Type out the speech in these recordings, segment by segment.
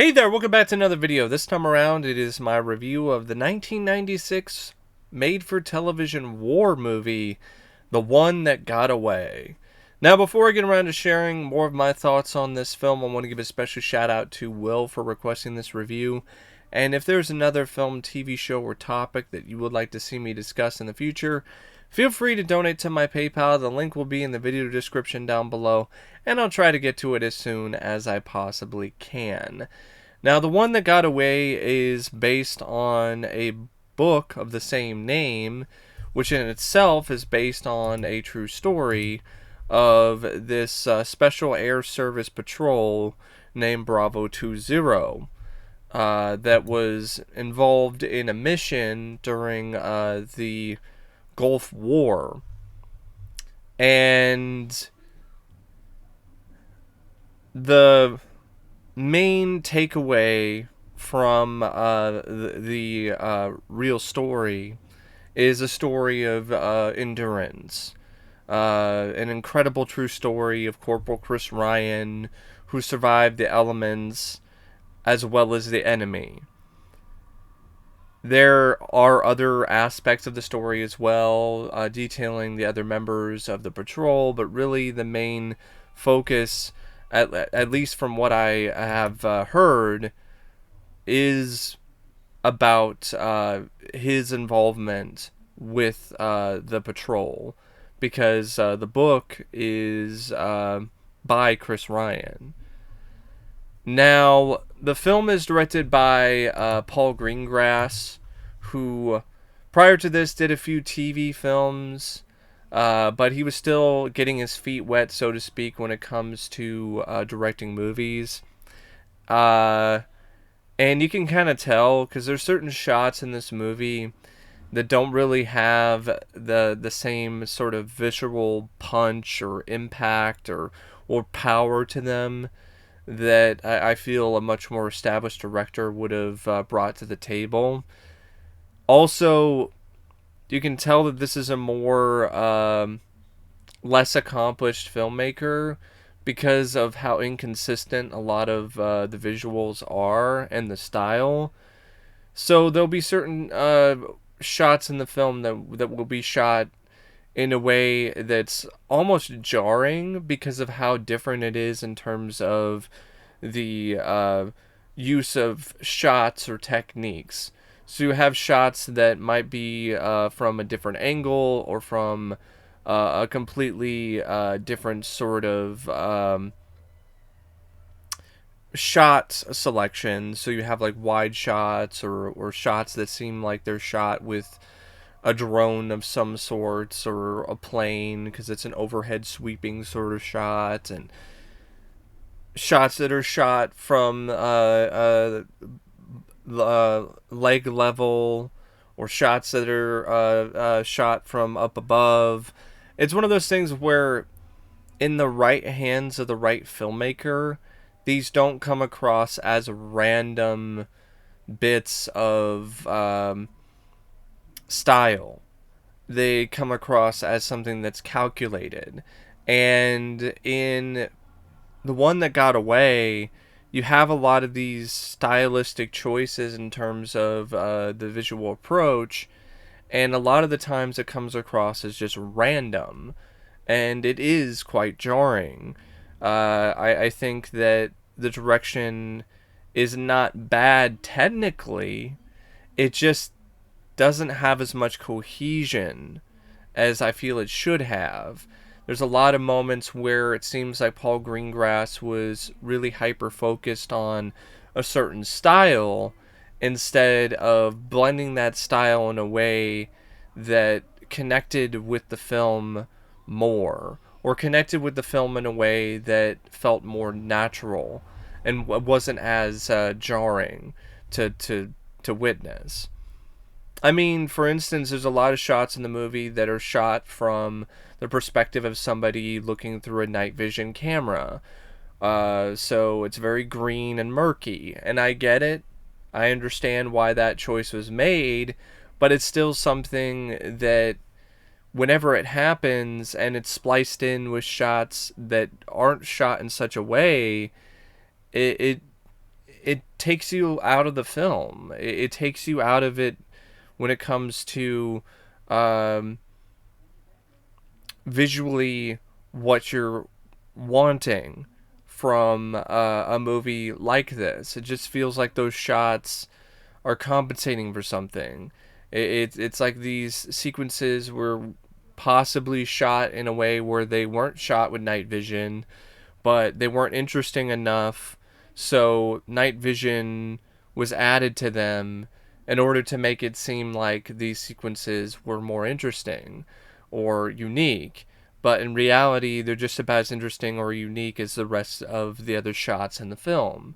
Hey there, welcome back to another video. This time around, it is my review of the 1996 made-for-television war movie, The One That Got Away. Now, before I get around to sharing more of my thoughts on this film, I want to give a special shout out to Will for requesting this review. And if there's another film, TV show, or topic that you would like to see me discuss in the future, feel free to donate to my PayPal. The link will be in the video description down below, and I'll try to get to it as soon as I possibly can. Now, The One That Got Away is based on a book of the same name, which in itself is based on a true story of this Special Air Service patrol named Bravo 20 that was involved in a mission during the Gulf War. And the main takeaway from the real story is a story of endurance. An incredible true story of Corporal Chris Ryan, who survived the elements as well as the enemy. There are other aspects of the story as well, detailing the other members of the patrol, but really the main focus, at least from what I have heard, is about his involvement with the patrol, because the book is by Chris Ryan. Now, the film is directed by Paul Greengrass, who prior to this did a few TV films, but he was still getting his feet wet, so to speak, when it comes to directing movies. And you can kind of tell, because there's certain shots in this movie that don't really have the same sort of visual punch or impact or power to them that I feel a much more established director would have brought to the table. Also, you can tell that this is a more less accomplished filmmaker because of how inconsistent a lot of the visuals are and the style. So there'll be certain shots in the film that will be shot in a way that's almost jarring because of how different it is in terms of the use of shots or techniques. So you have shots that might be from a different angle or from a completely different sort of shot selection. So you have like wide shots or shots that seem like they're shot with a drone of some sorts or a plane because it's an overhead sweeping sort of shot, and shots that are shot from leg level, or shots that are shot from up above. It's one of those things where in the right hands of the right filmmaker, these don't come across as random bits of style. They come across as something that's calculated. And in The One That Got Away, you have a lot of these stylistic choices in terms of the visual approach, and a lot of the times it comes across as just random, and it is quite jarring. I think that the direction is not bad technically, it just doesn't have as much cohesion as I feel it should have. There's a lot of moments where it seems like Paul Greengrass was really hyper-focused on a certain style instead of blending that style in a way that connected with the film more, or connected with the film in a way that felt more natural and wasn't as jarring to witness. I mean, for instance, there's a lot of shots in the movie that are shot from the perspective of somebody looking through a night vision camera. So it's very green and murky, and I get it. I understand why that choice was made, but it's still something that whenever it happens and it's spliced in with shots that aren't shot in such a way, it it takes you out of the film. It takes you out of it when it comes to um, visually what you're wanting from a movie like this. It just feels like those shots are compensating for something. It's like these sequences were possibly shot in a way where they weren't shot with night vision, but they weren't interesting enough, so night vision was added to them in order to make it seem like these sequences were more interesting or unique. But in reality, they're just about as interesting or unique as the rest of the other shots in the film.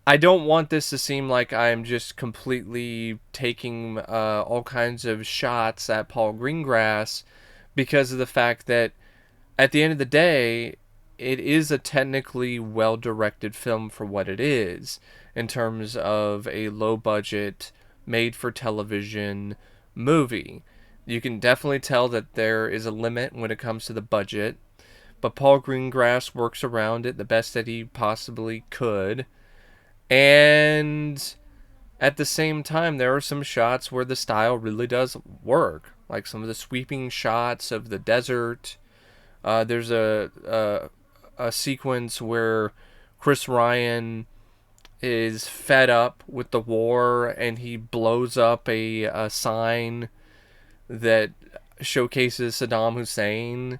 I don't want this to seem like I'm just completely taking all kinds of shots at Paul Greengrass, because of the fact that at the end of the day, it is a technically well directed film for what it is, in terms of a low budget, made for television movie. You can definitely tell that there is a limit when it comes to the budget, but Paul Greengrass works around it the best that he possibly could. And at the same time, there are some shots where the style really does work, like some of the sweeping shots of the desert. There's a sequence where Chris Ryan is fed up with the war and he blows up a sign that showcases Saddam Hussein,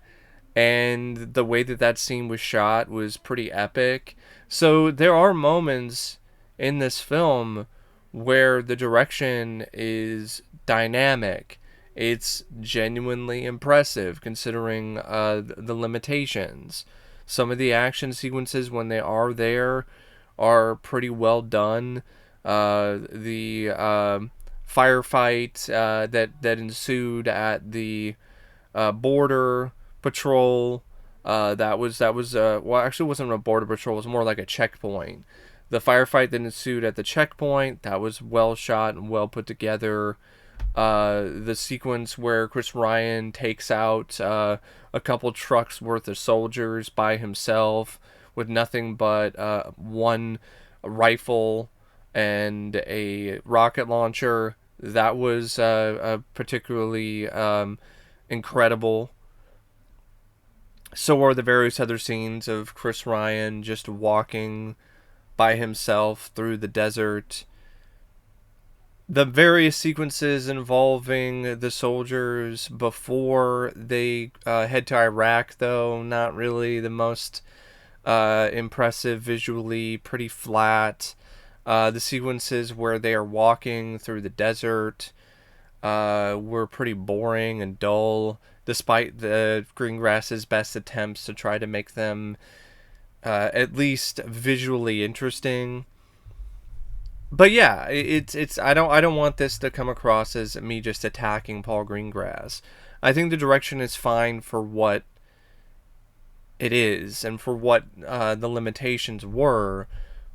and the way that that scene was shot was pretty epic. So there are moments in this film where the direction is dynamic. It's genuinely impressive considering the limitations. Some of the action sequences, when they are there, are pretty well done. The firefight that ensued at the border patrol, well, actually, it wasn't a border patrol. It was more like a checkpoint. The firefight that ensued at the checkpoint, that was well shot and well put together. The sequence where Chris Ryan takes out a couple trucks worth of soldiers by himself with nothing but one rifle and a rocket launcher, that was particularly incredible. So are the various other scenes of Chris Ryan just walking by himself through the desert. The various sequences involving the soldiers before they head to Iraq, though, not really the most impressive visually, pretty flat. The sequences where they are walking through the desert were pretty boring and dull, despite the Greengrass's best attempts to try to make them at least visually interesting. But yeah, it's I don't want this to come across as me just attacking Paul Greengrass. I think the direction is fine for what it is and for what the limitations were,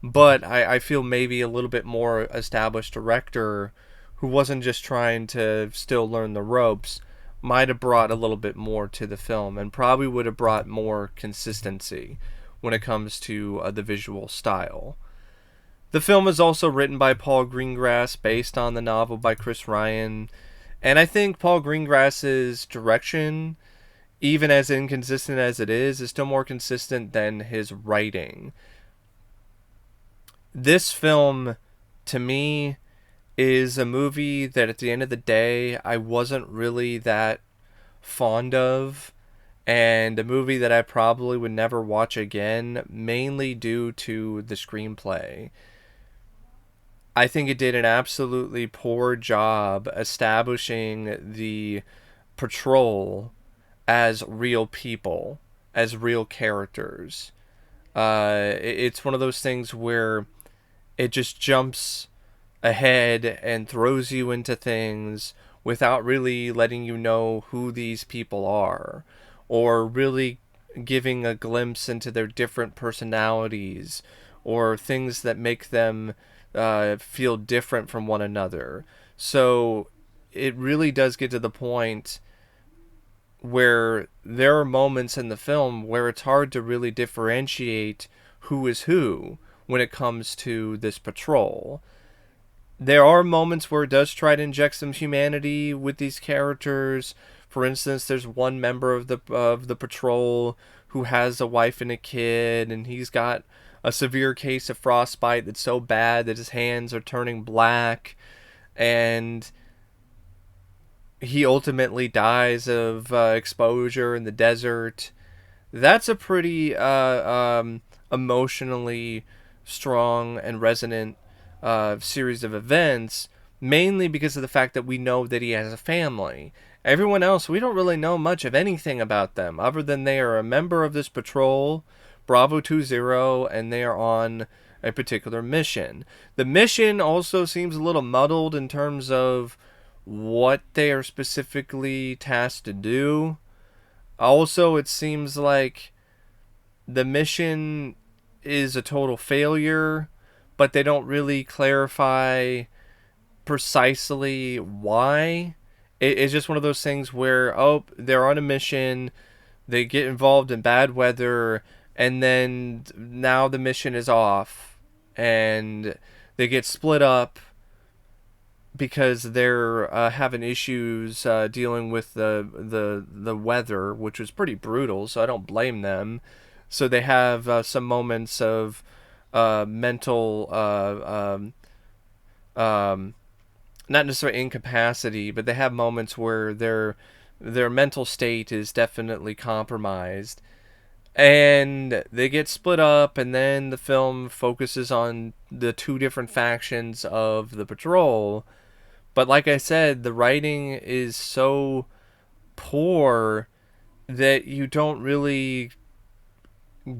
but I feel maybe a little bit more established director who wasn't just trying to still learn the ropes might have brought a little bit more to the film and probably would have brought more consistency when it comes to the visual style. The film is also written by Paul Greengrass, based on the novel by Chris Ryan, and I think Paul Greengrass's direction, even as inconsistent as it is still more consistent than his writing. This film, to me, is a movie that at the end of the day, I wasn't really that fond of, and a movie that I probably would never watch again, mainly due to the screenplay. I think it did an absolutely poor job establishing the patrol as real people, as real characters. It's one of those things where it just jumps ahead and throws you into things without really letting you know who these people are, or really giving a glimpse into their different personalities, or things that make them feel different from one another. So it really does get to the point where there are moments in the film where it's hard to really differentiate who is who, when it comes to this patrol. There are moments where it does try to inject some humanity with these characters. For instance, there's one member of the patrol who has a wife and a kid, and he's got a severe case of frostbite that's so bad that his hands are turning black, and he ultimately dies of exposure in the desert. That's a pretty emotionally strong and resonant series of events, mainly because of the fact that we know that he has a family. Everyone else, we don't really know much of anything about them, other than they are a member of this patrol, Bravo 20, and they are on a particular mission. The mission also seems a little muddled in terms of what they are specifically tasked to do. Also, it seems like the mission is a total failure, but they don't really clarify precisely why. It's just one of those things where, oh, they're on a mission, they get involved in bad weather, and then now the mission is off, and they get split up because they're having issues dealing with the weather, which was pretty brutal, so I don't blame them. So they have some moments of mental, not necessarily incapacity, but they have moments where their mental state is definitely compromised. And they get split up, and then the film focuses on the two different factions of the patrol. But like I said, the writing is so poor that you don't really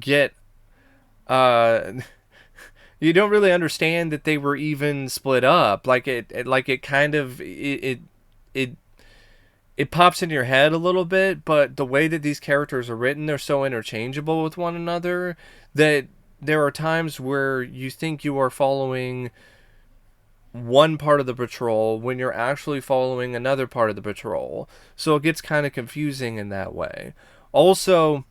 get you don't really understand that they were even split up. Like it kind of it pops in your head a little bit, but the way that these characters are written, they're so interchangeable with one another that there are times where you think you are following one part of the patrol when you're actually following another part of the patrol. So it gets kind of confusing in that way. Also,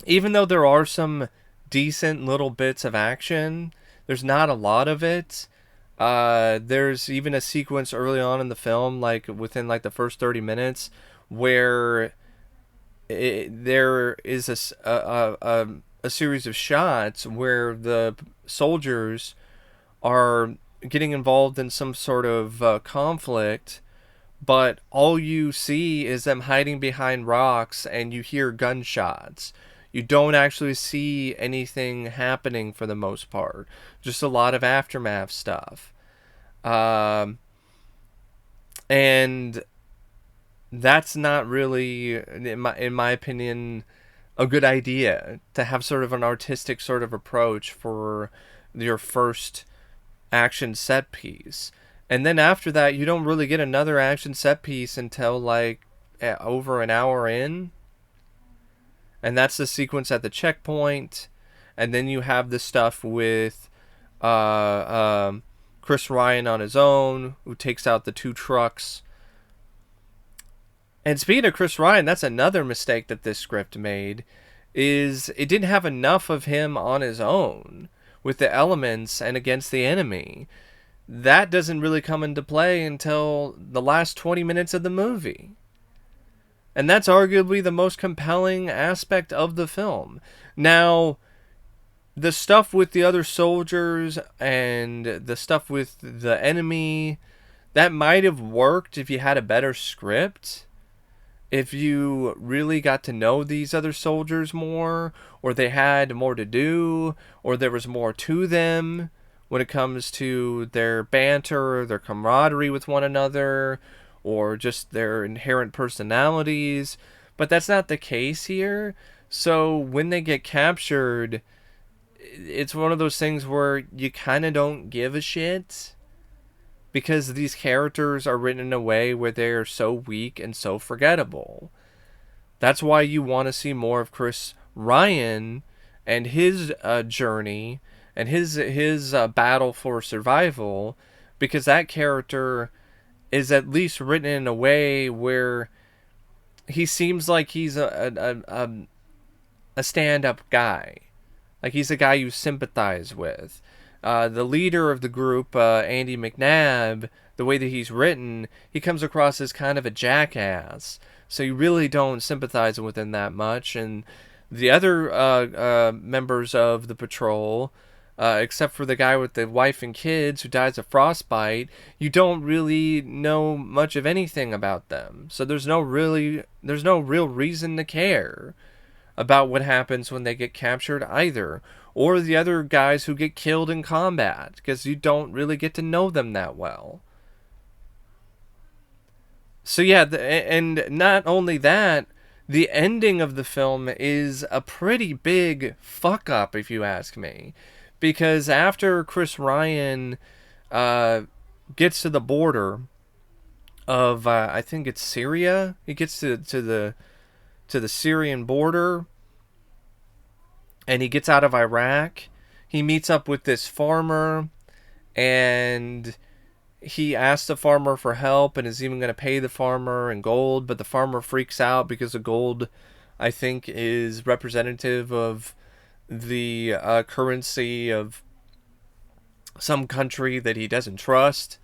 even though there are some decent little bits of action, there's not a lot of it. There's even a sequence early on in the film, like within like the first 30 minutes, where there is a series of shots where the soldiers are getting involved in some sort of conflict, but all you see is them hiding behind rocks and you hear gunshots. You don't actually see anything happening for the most part. Just a lot of aftermath stuff. And that's not really, in my opinion, a good idea to have sort of an artistic sort of approach for your first action set piece. And then after that, you don't really get another action set piece until like over an hour in. And that's the sequence at the checkpoint. And then you have the stuff with Chris Ryan on his own, who takes out the two trucks. And speaking of Chris Ryan, that's another mistake that this script made, is it didn't have enough of him on his own with the elements and against the enemy. That doesn't really come into play until the last 20 minutes of the movie. And that's arguably the most compelling aspect of the film. Now, the stuff with the other soldiers and the stuff with the enemy, that might have worked if you had a better script. If you really got to know these other soldiers more, or they had more to do, or there was more to them when it comes to their banter, their camaraderie with one another, or just their inherent personalities. But that's not the case here. So when they get captured, it's one of those things where you kind of don't give a shit, because these characters are written in a way where they're so weak and so forgettable. That's why you want to see more of Chris Ryan and his journey and his battle for survival, because that character is at least written in a way where he seems like he's a stand-up guy. Like, he's a guy you sympathize with. The leader of the group, Andy McNabb, the way that he's written, he comes across as kind of a jackass. So you really don't sympathize with him that much. And the other members of the patrol, except for the guy with the wife and kids who dies of frostbite, you don't really know much of anything about them. So there's no real reason to care about what happens when they get captured either, or the other guys who get killed in combat, because you don't really get to know them that well. So yeah, and not only that, the ending of the film is a pretty big fuck up, if you ask me, because after Chris Ryan gets to the border of I think it's Syria, he gets to the Syrian border, and he gets out of Iraq. He meets up with this farmer, and he asks the farmer for help and is even going to pay the farmer in gold, but the farmer freaks out because the gold, I think, is representative of the currency of some country that he doesn't trust.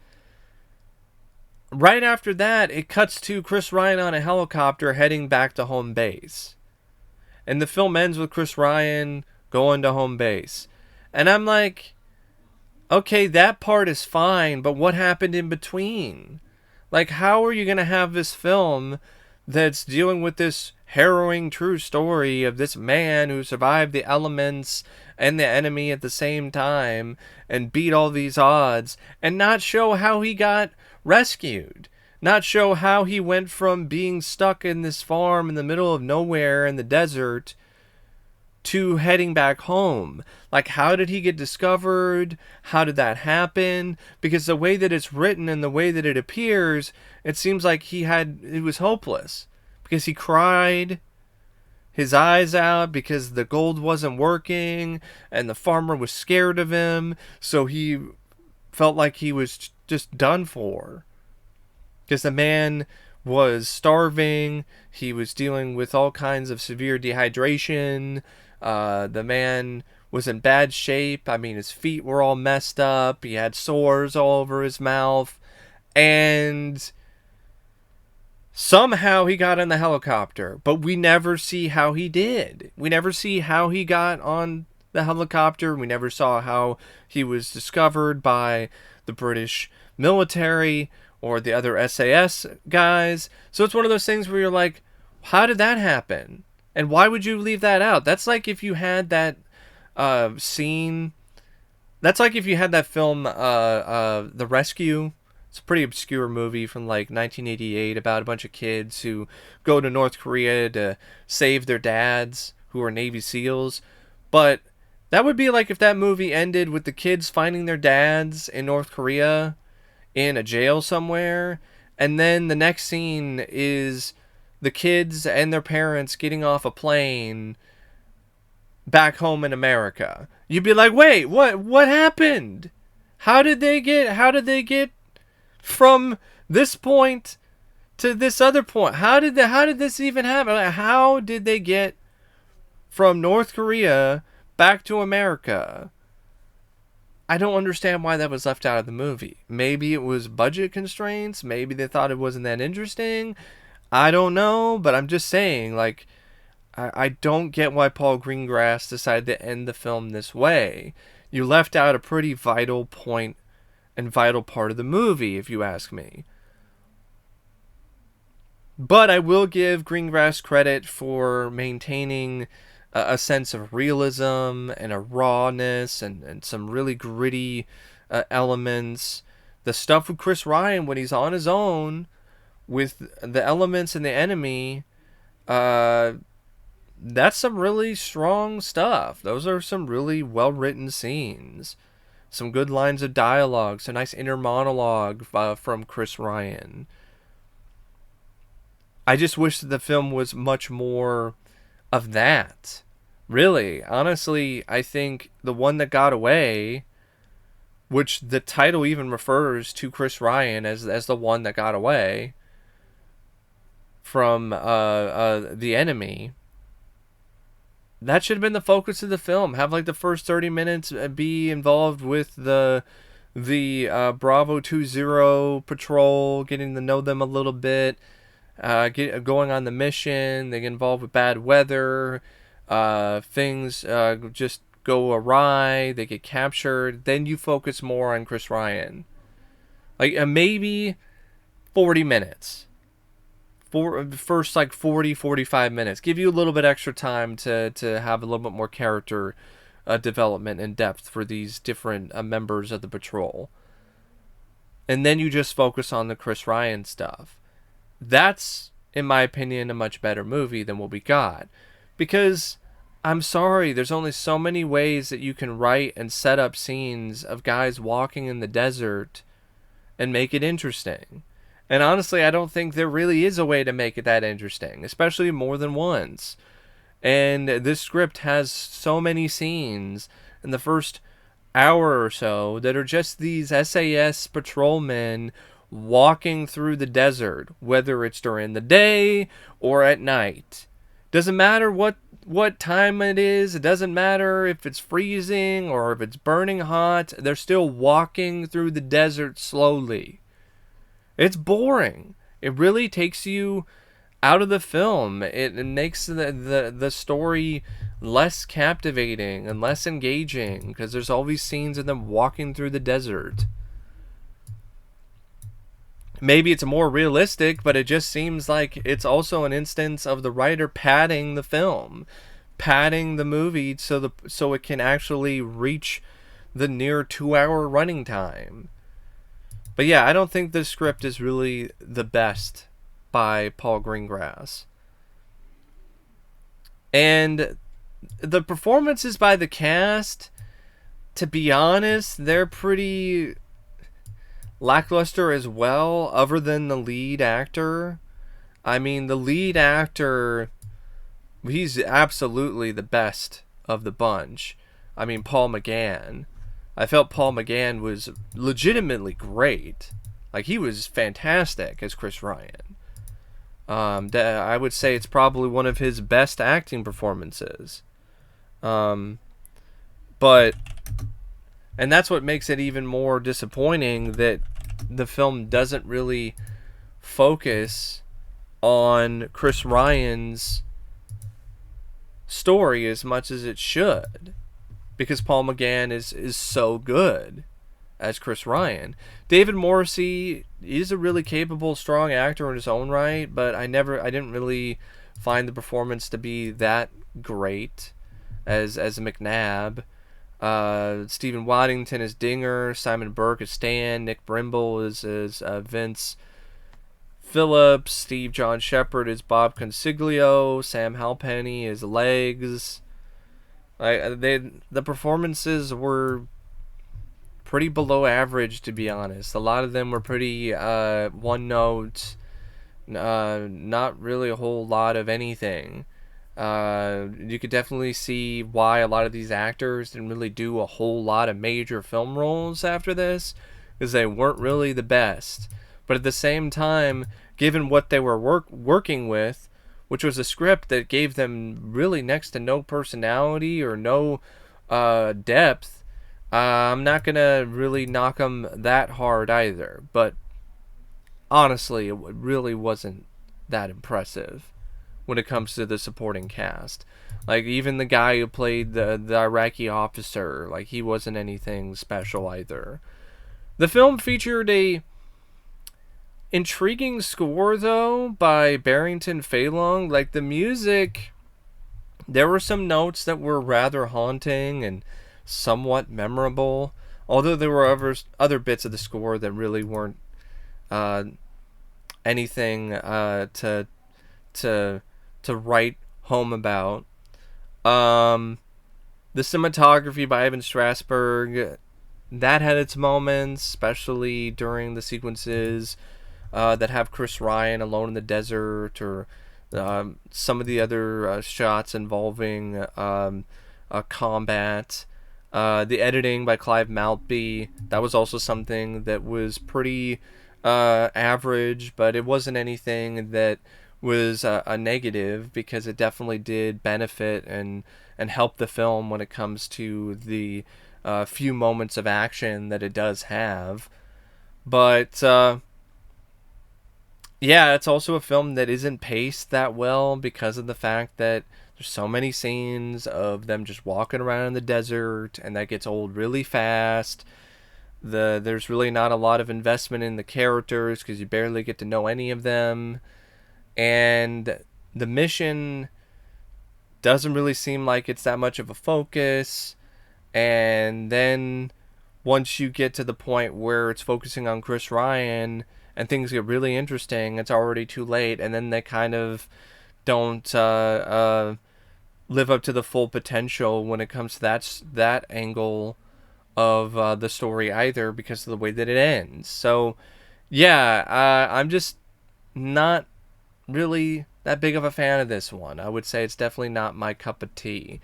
Right after that, it cuts to Chris Ryan on a helicopter heading back to home base. And the film ends with Chris Ryan going to home base. And I'm like, okay, that part is fine, but what happened in between? Like, how are you going to have this film that's dealing with this harrowing true story of this man who survived the elements and the enemy at the same time and beat all these odds, and not show how he got rescued? Not show how he went from being stuck in this farm in the middle of nowhere in the desert to heading back home. Like, how did he get discovered? How did that happen? Because the way that it's written and the way that it appears, it seems like it was hopeless. Because he cried his eyes out because the gold wasn't working and the farmer was scared of him, so he felt like he was just done for. Because the man was starving, he was dealing with all kinds of severe dehydration, the man was in bad shape. I mean, his feet were all messed up, he had sores all over his mouth, and somehow he got in the helicopter, but we never see how he did. We never see how he got on the helicopter. We never saw how he was discovered by the British military or the other SAS guys. So it's one of those things where you're like, how did that happen? And why would you leave that out? That's like if you had that scene. That's like if you had that film, The Rescue. It's a pretty obscure movie from like 1988 about a bunch of kids who go to North Korea to save their dads who are Navy SEALs. But that would be like if that movie ended with the kids finding their dads in North Korea in a jail somewhere, and then the next scene is the kids and their parents getting off a plane back home in America. You'd be like, wait, what happened? How did they get from this point to this other point? How did this even happen? Like, how did they get from North Korea back to America? I don't understand why that was left out of the movie. Maybe it was budget constraints. Maybe they thought it wasn't that interesting. I don't know, but I'm just saying, like, I don't get why Paul Greengrass decided to end the film this way. You left out a pretty vital point and vital part of the movie, if you ask me. But I will give Greengrass credit for maintaining a sense of realism and a rawness and some really gritty elements. The stuff with Chris Ryan when he's on his own with the elements and the enemy, that's some really strong stuff. Those are some really well-written scenes. Some good lines of dialogue, some nice inner monologue from Chris Ryan. I just wish that the film was much more of that. Really, honestly, I think The One That Got Away, which the title even refers to Chris Ryan as the one that got away from the enemy, that should have been the focus of the film. Have like the first 30 minutes be involved with the Bravo 20 patrol, getting to know them a little bit, going on the mission. They get involved with bad weather, things just go awry. They get captured. Then you focus more on Chris Ryan, like maybe 40 minutes. For first like 40-45 minutes, give you a little bit extra time to have a little bit more character development and depth for these different members of the patrol, and then you just focus on the Chris Ryan stuff. That's, in my opinion, a much better movie than what we got, because I'm sorry, there's only so many ways that you can write and set up scenes of guys walking in the desert and make it interesting. And honestly, I don't think there really is a way to make it that interesting, especially more than once. And this script has so many scenes in the first hour or so that are just these SAS patrolmen walking through the desert, whether it's during the day or at night. Doesn't matter what time it is. It doesn't matter if it's freezing or if it's burning hot. They're still walking through the desert slowly. It's boring. It really takes you out of the film. It makes the story less captivating and less engaging because there's all these scenes of them walking through the desert. Maybe it's more realistic, but it just seems like it's also an instance of the writer padding the film, padding the movie so it can actually reach the near 2-hour running time. But yeah, I don't think this script is really the best by Paul Greengrass. And the performances by the cast, to be honest, they're pretty lackluster as well, other than the lead actor. I mean, the lead actor, he's absolutely the best of the bunch. I mean, Paul McGann. I felt Paul McGann was legitimately great. Like, he was fantastic as Chris Ryan. I would say it's probably one of his best acting performances. And that's what makes it even more disappointing that the film doesn't really focus on Chris Ryan's story as much as it should. Because Paul McGann is so good as Chris Ryan. David Morrissey is a really capable, strong actor in his own right, but I didn't really find the performance to be that great as McNabb. Stephen Waddington is Dinger, Simon Burke is Stan, Nick Brimble is Vince Phillips, Steve John Shepard is Bob Consiglio, Sam Halpenny is Legs. The performances were pretty below average, to be honest. A lot of them were pretty one note, not really a whole lot of anything. You could definitely see why a lot of these actors didn't really do a whole lot of major film roles after this, because they weren't really the best. But at the same time, given what they were working with, which was a script that gave them really next to no personality or no depth, I'm not going to really knock them that hard either. But honestly, it really wasn't that impressive when it comes to the supporting cast. Like, even the guy who played the Iraqi officer, like, he wasn't anything special either. The film featured a intriguing score, though, by Barrington Phalong. Like, the music, there were some notes that were rather haunting and somewhat memorable, although there were other bits of the score that really weren't anything to write home about. The cinematography by Ivan Strasberg, that had its moments, especially during the sequences that have Chris Ryan alone in the desert, or some of the other shots involving combat. The editing by Clive Maltby, that was also something that was pretty average, but it wasn't anything that was a negative, because it definitely did benefit and help the film when it comes to the few moments of action that it does have. But yeah, it's also a film that isn't paced that well because of the fact that there's so many scenes of them just walking around in the desert, and that gets old really fast. There's really not a lot of investment in the characters because you barely get to know any of them, and the mission doesn't really seem like it's that much of a focus. And then once you get to the point where it's focusing on Chris Ryan and things get really interesting, it's already too late, and then they kind of don't live up to the full potential when it comes to that angle of the story either, because of the way that it ends. So yeah, I'm just not really that big of a fan of this one. I would say it's definitely not my cup of tea.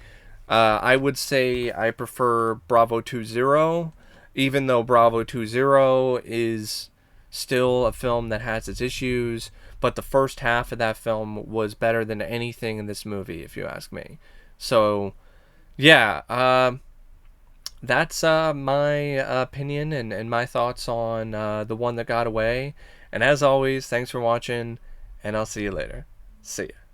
I would say I prefer Bravo 20, even though Bravo 20 is still a film that has its issues, but the first half of that film was better than anything in this movie, if you ask me. So, yeah, that's my opinion and my thoughts on The One That Got Away. And as always, thanks for watching, and I'll see you later. See ya.